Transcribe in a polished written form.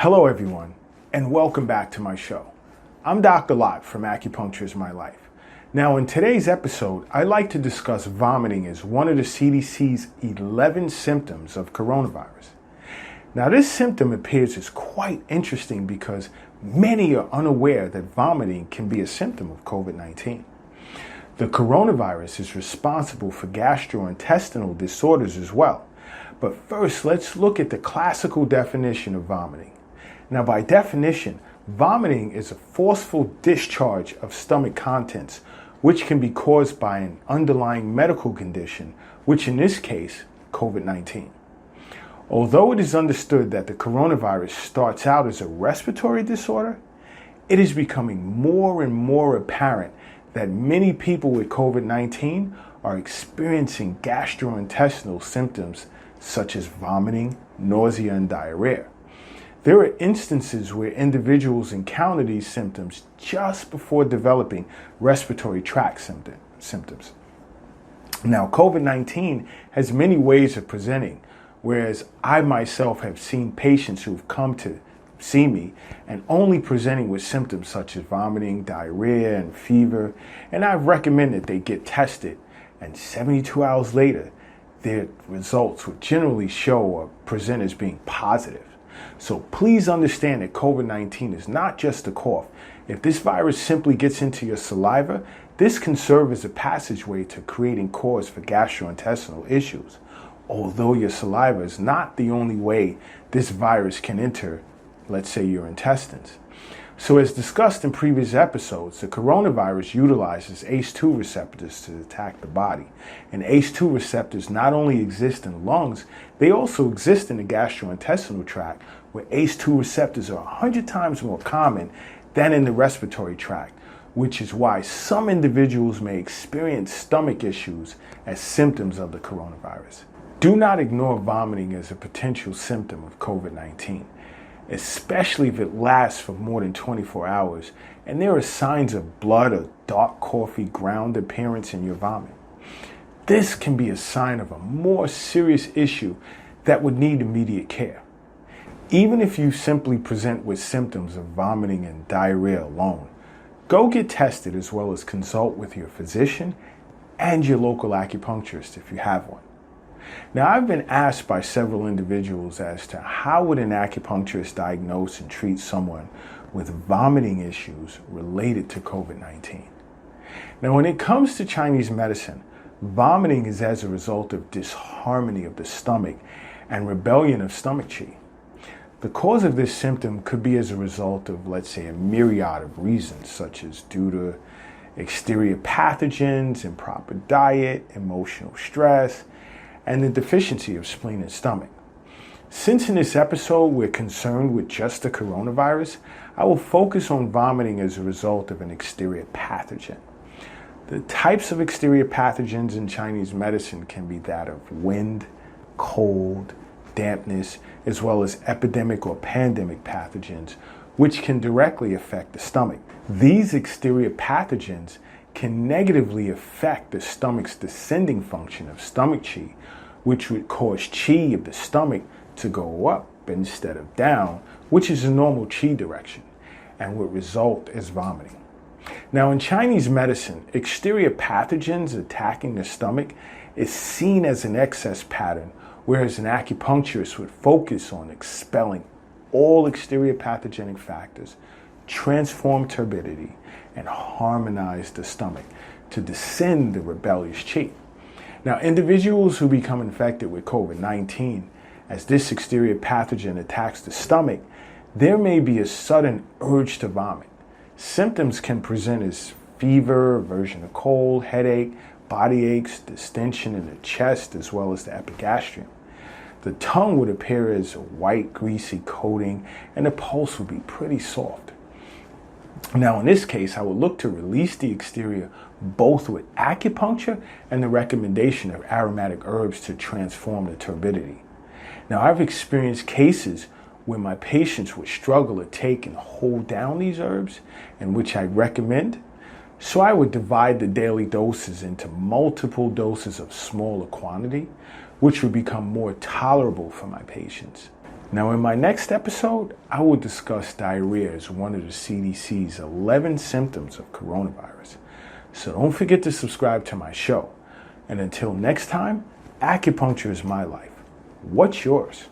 Hello everyone, and welcome back to my show. I'm Dr. Lot from Acupuncture is My Life. Now in today's episode, I'd like to discuss vomiting as one of the CDC's 11 symptoms of coronavirus. Now this symptom appears as quite interesting because many are unaware that vomiting can be a symptom of COVID-19. The coronavirus is responsible for gastrointestinal disorders as well. But first, let's look at the classical definition of vomiting. Now, by definition, vomiting is a forceful discharge of stomach contents, which can be caused by an underlying medical condition, which in this case, COVID-19. Although it is understood that the coronavirus starts out as a respiratory disorder, it is becoming more and more apparent that many people with COVID-19 are experiencing gastrointestinal symptoms such as vomiting, nausea, and diarrhea. There are instances where individuals encounter these symptoms just before developing respiratory tract symptoms. Now, COVID-19 has many ways of presenting, whereas I myself have seen patients who have come to see me and only presenting with symptoms such as vomiting, diarrhea, and fever, and I've recommended they get tested, and 72 hours later, their results would generally show or present as being positive. So please understand that COVID-19 is not just a cough. If this virus simply gets into your saliva, this can serve as a passageway to creating cause for gastrointestinal issues. Although your saliva is not the only way this virus can enter, let's say, your intestines. So as discussed in previous episodes, the coronavirus utilizes ACE2 receptors to attack the body. And ACE2 receptors not only exist in the lungs, they also exist in the gastrointestinal tract, where ACE2 receptors are 100 times more common than in the respiratory tract, which is why some individuals may experience stomach issues as symptoms of the coronavirus. Do not ignore vomiting as a potential symptom of COVID-19. Especially if it lasts for more than 24 hours and there are signs of blood or dark coffee ground appearance in your vomit. This can be a sign of a more serious issue that would need immediate care. Even if you simply present with symptoms of vomiting and diarrhea alone, go get tested as well as consult with your physician and your local acupuncturist if you have one. Now, I've been asked by several individuals as to how would an acupuncturist diagnose and treat someone with vomiting issues related to COVID-19. Now, when it comes to Chinese medicine, vomiting is as a result of disharmony of the stomach and rebellion of stomach qi. The cause of this symptom could be as a result of, let's say, a myriad of reasons, such as due to exterior pathogens, improper diet, emotional stress, and the deficiency of spleen and stomach. Since in this episode we're concerned with just the coronavirus, I will focus on vomiting as a result of an exterior pathogen. The types of exterior pathogens in Chinese medicine can be that of wind, cold, dampness, as well as epidemic or pandemic pathogens, which can directly affect the stomach. These exterior pathogens can negatively affect the stomach's descending function of stomach qi, which would cause qi of the stomach to go up instead of down, which is the normal qi direction, and would result as vomiting. Now, in Chinese medicine, exterior pathogens attacking the stomach is seen as an excess pattern, whereas an acupuncturist would focus on expelling all exterior pathogenic factors, transform turbidity, and harmonize the stomach to descend the rebellious qi. Now, individuals who become infected with COVID-19, as this exterior pathogen attacks the stomach, there may be a sudden urge to vomit. Symptoms can present as fever, aversion to cold, headache, body aches, distension in the chest, as well as the epigastrium. The tongue would appear as a white, greasy coating, and the pulse would be pretty soft. Now, in this case, I would look to release the exterior both with acupuncture and the recommendation of aromatic herbs to transform the turbidity. Now, I've experienced cases where my patients would struggle to take and hold down these herbs, and which I recommend. So I would divide the daily doses into multiple doses of smaller quantity, which would become more tolerable for my patients. Now, in my next episode, I will discuss diarrhea as one of the CDC's 11 symptoms of coronavirus. So don't forget to subscribe to my show. And until next time, acupuncture is my life. What's yours?